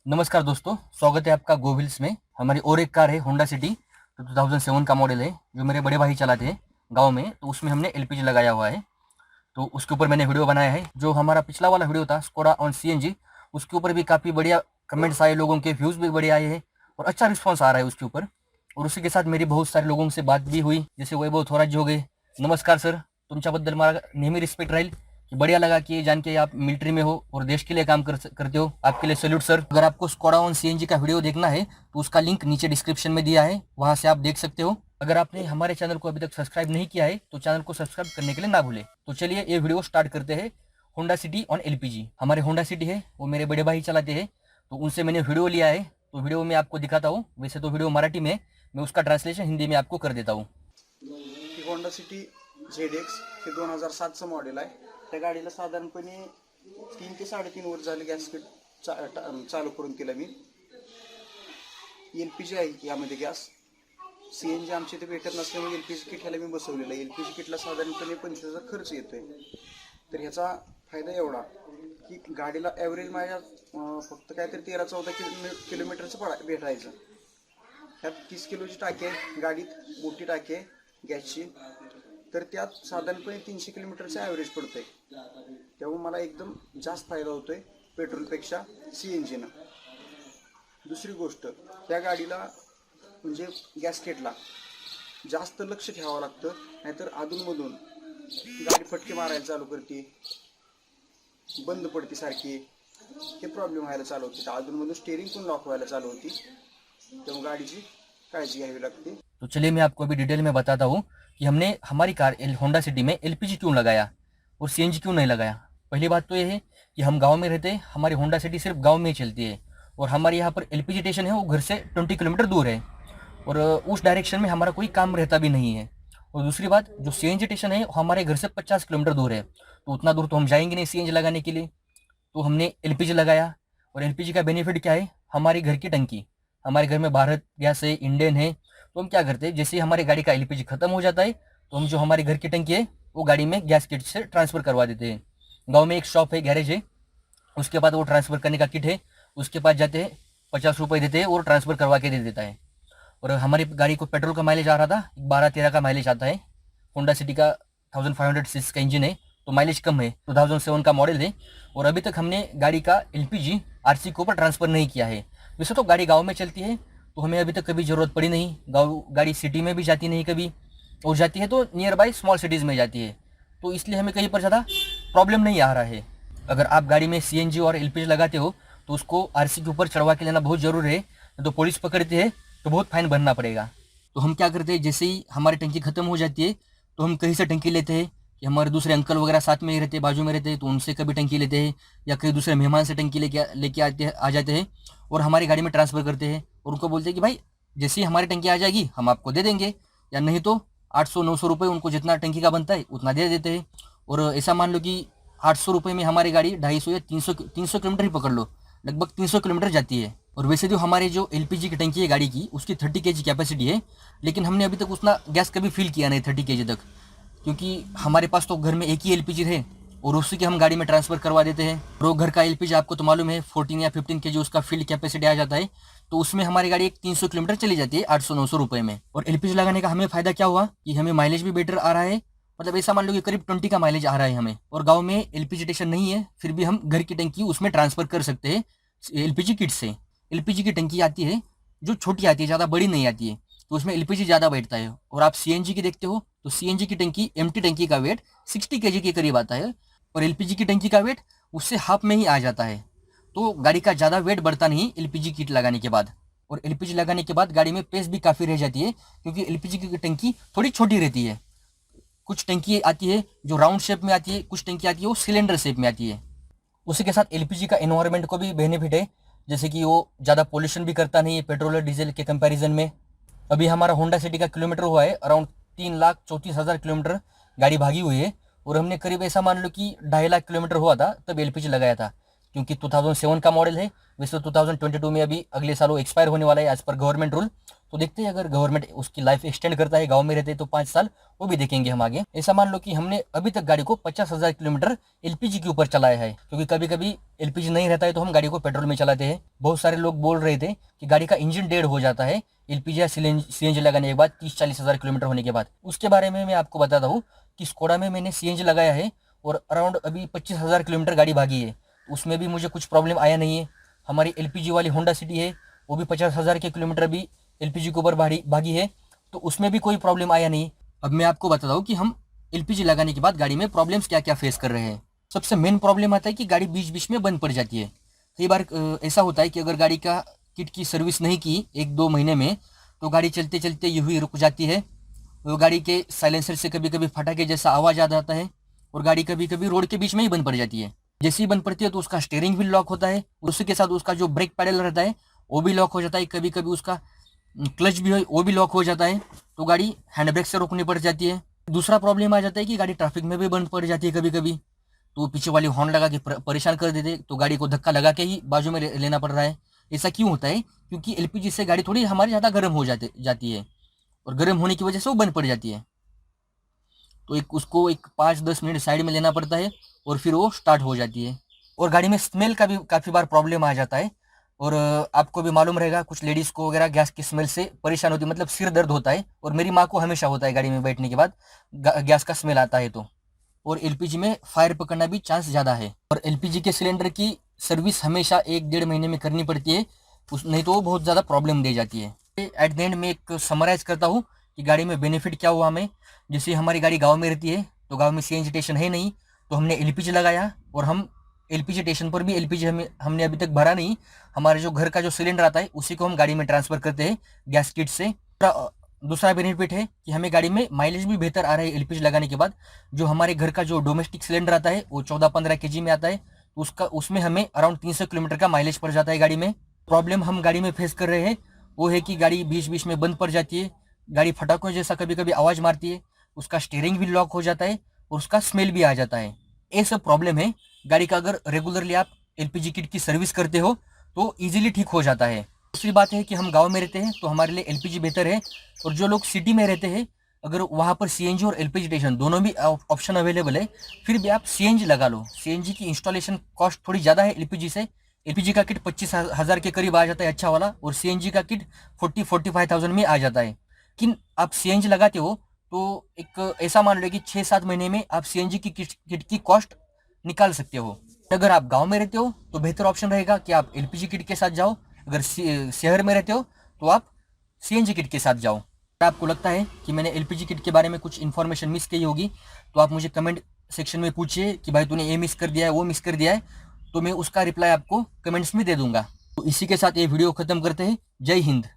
नमस्कार दोस्तों, स्वागत है आपका गोविल्स में। हमारी और एक कार है होंडा सिटी, तो 2007 का मॉडल है, जो मेरे बड़े भाई चलाते हैं गांव में। तो उसमें हमने एलपीजी लगाया हुआ है, तो उसके ऊपर मैंने वीडियो बनाया है। जो हमारा पिछला वाला वीडियो था स्कोडा ऑन सीएनजी, उसके ऊपर भी काफ़ी बढ़िया कमेंट्स आए, लोगों के व्यूज़ भी बढ़िया आए हैं और अच्छा रिस्पॉन्स आ रहा है उसके ऊपर। और उसी के साथ मेरी बहुत सारे लोगों से बात भी हुई, जैसे वैभव थोरात हो गए। नमस्कार सर, तुमच्याबद्दल मला नेहमी रिस्पेक्ट राहील कि बढ़िया लगा कि ये जान के आप मिलिट्री में हो और देश के लिए काम करते हो। आपके लिए सैल्यूट सर। अगर आपको स्कोडा ऑन सीएनजी का वीडियो देखना है तो उसका लिंक नीचे डिस्क्रिप्शन में दिया है, वहां से आप देख सकते हो। अगर आपने हमारे चैनल को अभी तक सब्सक्राइब नहीं किया है तो चैनल को सब्सक्राइब करने के लिए ना भूले। तो चलिए ये वीडियो स्टार्ट करते हैं। होंडा सिटी ऑन एलपीजी, हमारे होंडा सिटी है वो मेरे बड़े भाई चलाते हैं, तो उनसे मैंने वीडियो लिया है, तो वीडियो में आपको दिखाता हूँ। वैसे तो वीडियो मराठी में, मैं उसका ट्रांसलेशन हिंदी में आपको कर देता हूँ। होंडा सिटी ZX हे 2007चं मॉडेल आहे. त्या गाडीला साधारणपणे 3 ते 3.5 वर्ष झाले गॅसकीट चालू करून केलं मी. LPG आहे यामध्ये गॅस. CNG आमच्या इथे भेटत नसल्यामुळे LPG किट ह्याला मी बसवलेलं आहे. LPG किटला साधारणपणे 25,000 खर्च येतोय. तर ह्याचा फायदा एवढा की गाडीला ॲव्हरेज माझ्या फक्त काहीतरी 13-14 किलोमीटरचं भेटायचं. ह्यात 30 किलोची टाकी आहे गाडीत, मोठी टाकी आहे गॅसची. तर त्यात साधारणपणे 300 किलोमीटरचा ॲव्हरेज पडतोय. त्यामुळे मला एकदम जास्त फायदा होतोय पेट्रोलपेक्षा CNGनं. दुसरी गोष्ट, त्या गाडीला म्हणजे गॅसकेटला जास्त लक्ष ठेवावं लागतं, नाहीतर अधूनमधून गाडी फटके मारायला चालू करते, बंद पडते सारखी. हे प्रॉब्लेम व्हायला चालू होते. अधूनमधून स्टेअरिंग पण लॉक व्हायला चालू होती. त्यामुळे गाडीची काळजी घ्यावी लागते. तो चलिए मैं आपको अभी डिटेल में बताता हूँ कि हमने हमारी कार होंडा सिटी में एलपीजी क्यों लगाया और सीएनजी क्यों नहीं लगाया। पहली बात तो ये है कि हम गांव में रहते हैं, हमारी होंडा सिटी सिर्फ गांव में ही चलती है और हमारे यहाँ पर एलपीजी स्टेशन है वो घर से 20 किलोमीटर दूर है और उस डायरेक्शन में हमारा कोई काम रहता भी नहीं है। और दूसरी बात, जो सीएनजी स्टेशन है वो हमारे घर से 50 किलोमीटर दूर है, तो उतना दूर तो हम जाएंगे नहीं सीएनजी लगाने के लिए। तो हमने एलपीजी लगाया। और एलपीजी का बेनिफिट क्या है, हमारी घर की टंकी, हमारे घर में भारत गैस है, इंडियन है, तो हम क्या करते हैं, जैसे ही हमारे गाड़ी का एलपीजी खत्म हो जाता है तो हम जो हमारे घर की टंकी है वो गाड़ी में गैस किट से ट्रांसफर करवा देते हैं। गांव में एक शॉप है, गैरेज है, उसके बाद वो ट्रांसफर करने का किट है, उसके पास जाते हैं, 50 रुपये देते हैं और ट्रांसफर करवा के दे देता है। और हमारी गाड़ी को पेट्रोल का माइलेज आ रहा था, 12-13 का माइलेज आता है। होंडा सिटी का 1500 सीसी का इंजन है, तो माइलेज कम है, 2007 का मॉडल है। और अभी तक हमने गाड़ी का एलपीजी आरसी के ऊपर ट्रांसफर नहीं किया है। वैसे तो गाड़ी गांव में चलती है, तो हमें अभी तक कभी ज़रूरत पड़ी नहीं। गाड़ी सिटी में भी जाती नहीं कभी, और जाती है तो नियर बाई स्मॉल सिटीज़ में जाती है, तो इसलिए हमें कहीं पर ज़्यादा प्रॉब्लम नहीं आ रहा है। अगर आप गाड़ी में सीएनजी और एलपीजी लगाते हो तो उसको आरसी के ऊपर चढ़वा के लेना बहुत ज़रूरी है, तो पुलिस पकड़ती है तो बहुत फाइन भरना पड़ेगा। तो हम क्या करते हैं, जैसे ही हमारी टंकी खत्म हो जाती है तो हम कहीं से टंकी लेते हैं, कि हमारे दूसरे अंकल वगैरह साथ में ही रहते हैं, बाजू में रहते हैं, तो उनसे कभी टंकी लेते हैं, या कहीं दूसरे मेहमान से टंकी लेके आ जाते हैं और हमारी गाड़ी में ट्रांसफ़र करते हैं। और उनको बोलते हैं कि भाई जैसे ही हमारी टंकी आ जाएगी हम आपको दे देंगे, या नहीं तो 800-900 रुपये उनको जितना टंकी का बनता है उतना दे देते हैं। और ऐसा मान लो कि 800 रुपये में हमारी गाड़ी 250 या 300 किलोमीटर ही पकड़ लो, लगभग 300 किलोमीटर जाती है। और वैसे जो हमारे जो एलपीजी की टंकी है गाड़ी की, उसकी 30 केजी कैपेसिटी है, लेकिन हमने अभी तक उतना गैस कभी फिल किया नहीं 30 केजी तक, क्योंकि हमारे पास तो घर में एक ही एलपीजी है और उसी के हम गाड़ी में ट्रांसफ़र करवा देते हैं। और वो घर का एलपीजी आपको तो मालूम है 14 या 15 केजी उसका फील्ड कैपेसिटी आ जाता है, तो उसमें हमारी गाड़ी एक 300 किलोमीटर चली जाती है 800-900 रुपये में। और एलपीजी लगाने का हमें फ़ायदा क्या हुआ कि हमें माइलेज भी बेटर आ रहा है, मतलब ऐसा मान लो कि करीब 20 का माइलेज आ रहा है हमें। और गाँव में एलपीजी स्टेशन नहीं है, फिर भी हम घर की टंकी उसमें ट्रांसफ़र कर सकते हैं एलपीजी किट से। एलपीजी की टंकी आती है जो छोटी आती है, ज़्यादा बड़ी नहीं आती है, तो उसमें एलपीजी ज़्यादा बैठता है। और आप सीएनजी की देखते हो तो सीएनजी की टंकी, एम्प्टी टंकी का वेट 60 केजी के करीब आता है, और एलपीजी की टंकी का वेट उससे हाफ में ही आ जाता है। तो गाड़ी का ज़्यादा वेट बढ़ता नहीं एलपीजी किट लगाने के बाद। और एलपीजी लगाने के बाद गाड़ी में स्पेस भी काफ़ी रह जाती है, क्योंकि एलपीजी की टंकी थोड़ी छोटी रहती है। कुछ टंकी आती है जो राउंड शेप में आती है, कुछ टंकी आती है वो सिलेंडर शेप में आती है। उसी के साथ एलपीजी का एनवायरनमेंट को भी बेनिफिट है, जैसे कि वो ज़्यादा पोल्यूशन भी करता नहीं है पेट्रोल और डीजल के कंपैरिजन में। अभी हमारा होंडा सिटी का किलोमीटर हुआ है अराउंड 3,34,000 किलोमीटर गाड़ी भागी हुई है, और हमने करीब ऐसा मान लो कि 2.5 लाख किलोमीटर हुआ था तब एलपीजी लगाया था, क्योंकि 2007 का मॉडल है। वैसे 2022 में अभी अगले साल वो एक्सपायर होने वाला है एज पर गवर्नमेंट रूल, तो देखते हैं अगर गवर्नमेंट उसकी लाइफ एक्सटेंड करता है, गांव में रहते हैं तो 5 साल, वो भी देखेंगे हम आगे। ऐसा मान लो कि हमने अभी तक गाड़ी को 50,000 किलोमीटर एलपीजी के ऊपर चलाया है, क्योंकि कभी कभी एलपीजी नहीं रहता है तो हम गाड़ी को पेट्रोल में चलाते हैं। बहुत सारे लोग बोल रहे थे कि गाड़ी का इंजन डेड हो जाता है एलपीजी या सीएनजी लगाने के बाद 30-40,000 किलोमीटर होने के बाद। उसके बारे में मैं आपको बताता हूँ कि स्कोडा में मैंने सीएनजी लगाया है और अराउंड अभी 25,000 किलोमीटर गाड़ी भागी है, उसमें भी मुझे कुछ प्रॉब्लम आया नहीं है। हमारी एलपीजी वाली होंडा सिटी है, वो भी 50,000 के किलोमीटर भी एलपीजी के ऊपर भागी है, तो उसमें भी कोई प्रॉब्लम आया नहीं। अब मैं आपको बताता हूँ कि हम एलपीजी लगाने के बाद गाड़ी में प्रॉब्लम्स क्या क्या फेस कर रहे हैं। सबसे मेन प्रॉब्लम आता है कि गाड़ी बीच बीच में बंद पड़ जाती है। कई बार ऐसा होता है कि अगर गाड़ी का किट की सर्विस नहीं की 1-2 महीने में, तो गाड़ी चलते चलते यूं ही रुक जाती है। वो गाड़ी के साइलेंसर से कभी कभी फटाके जैसा आवाज़ आ जाता है और गाड़ी कभी कभी रोड के बीच में ही बंद पड़ जाती है। जैसे ही बंद पड़ती है तो उसका स्टीयरिंग भी लॉक होता है, उसी के साथ उसका जो ब्रेक पैडल रहता है वो भी लॉक हो जाता है। कभी कभी उसका क्लच भी वो भी लॉक हो जाता है, तो गाड़ी हैंड ब्रेक से रोकनी पड़ जाती है। दूसरा प्रॉब्लम आ जाता है कि गाड़ी ट्रैफिक में भी बंद पड़ जाती है कभी कभी, तो पीछे वाली हॉर्न लगा के परेशान कर देते, तो गाड़ी को धक्का लगा के ही बाजू में लेना पड़ रहा है। ऐसा क्यों होता है? क्योंकि एलपीजी से गाड़ी थोड़ी हमारी ज़्यादा गर्म हो जाती है और गर्म होने की वजह से वो बंद पड़ जाती है। तो उसको 5-10 मिनट साइड में लेना पड़ता है और फिर वो स्टार्ट हो जाती है। और गाड़ी में स्मेल का भी काफ़ी बार प्रॉब्लम आ जाता है। और आपको भी मालूम रहेगा कुछ लेडीज़ को वगैरह गैस की स्मेल से परेशान होती है, मतलब सिर दर्द होता है। और मेरी माँ को हमेशा होता है गाड़ी में बैठने के बाद गैस का स्मेल आता है तो। और एलपीजी में फायर पकड़ना भी चांस ज़्यादा है। और एलपीजी के सिलेंडर की सर्विस हमेशा 1-1.5 महीने में करनी पड़ती है, नहीं तो वो बहुत ज़्यादा प्रॉब्लम दे जाती है। एट द एंड में एक समराइज करता हूँ कि गाड़ी में बेनिफिट क्या हुआ हमें। जैसे हमारी गाड़ी गांव में रहती है, तो गांव में सीएनजी स्टेशन है नहीं, तो हमने एलपीजी लगाया और हम एलपीजी स्टेशन पर भी एलपीजी हमने अभी तक भरा नहीं। हमारे जो घर का जो सिलेंडर आता है उसी को हम गाड़ी में ट्रांसफर करते हैं गैस किट से। दूसरा बेनिफिट है कि हमें गाड़ी में माइलेज भी बेहतर आ रहा है एलपीजी लगाने के बाद। जो हमारे घर का जो डोमेस्टिक सिलेंडर आता है वो 14-15 केजी में आता है, तो उसमें हमें अराउंड 300 किलोमीटर का माइलेज पड़ जाता है गाड़ी में। प्रॉब्लम हम गाड़ी में फेस कर रहे हैं वो है कि गाड़ी बीच बीच में बंद पड़ जाती है, गाड़ी फटाकों जैसा कभी कभी आवाज़ मारती है, उसका स्टीयरिंग भी लॉक हो जाता है और उसका स्मेल भी आ जाता है। ये सब प्रॉब्लम है गाड़ी का। अगर रेगुलरली आप एलपीजी किट की सर्विस करते हो तो इजीली ठीक हो जाता है। दूसरी बात है कि हम गांव में रहते हैं तो हमारे लिए एलपीजी बेहतर है। और जो लोग सिटी में रहते हैं, अगर वहाँ पर सीएनजी और एलपीजी स्टेशन दोनों भी ऑप्शन अवेलेबल है, फिर भी आप सीएनजी लगा लो। सीएनजी की इंस्टॉलेशन कॉस्ट थोड़ी ज़्यादा है एलपीजी से। एलपीजी का किट 25,000 के करीब आ जाता है अच्छा वाला, और सीएनजी का किट 40-45,000 में आ जाता है। लेकिन आप सीएनजी लगाते हो तो एक ऐसा मान लो कि 6-7 महीने में आप सीएनजी की किट की कॉस्ट निकाल सकते हो। अगर आप गांव में रहते हो तो बेहतर ऑप्शन रहेगा कि आप एलपीजी किट के साथ जाओ। अगर शहर में रहते हो तो आप सीएनजी किट के साथ जाओ। अगर आपको लगता है कि मैंने एलपीजी किट के बारे में कुछ इन्फॉर्मेशन मिस की होगी तो आप मुझे कमेंट सेक्शन में पूछिए कि भाई तूने ये मिस कर दिया है, वो मिस कर दिया है, तो मैं उसका रिप्लाई आपको कमेंट्स में दे दूंगा। तो इसी के साथ ये वीडियो खत्म करते हैं। जय हिंद।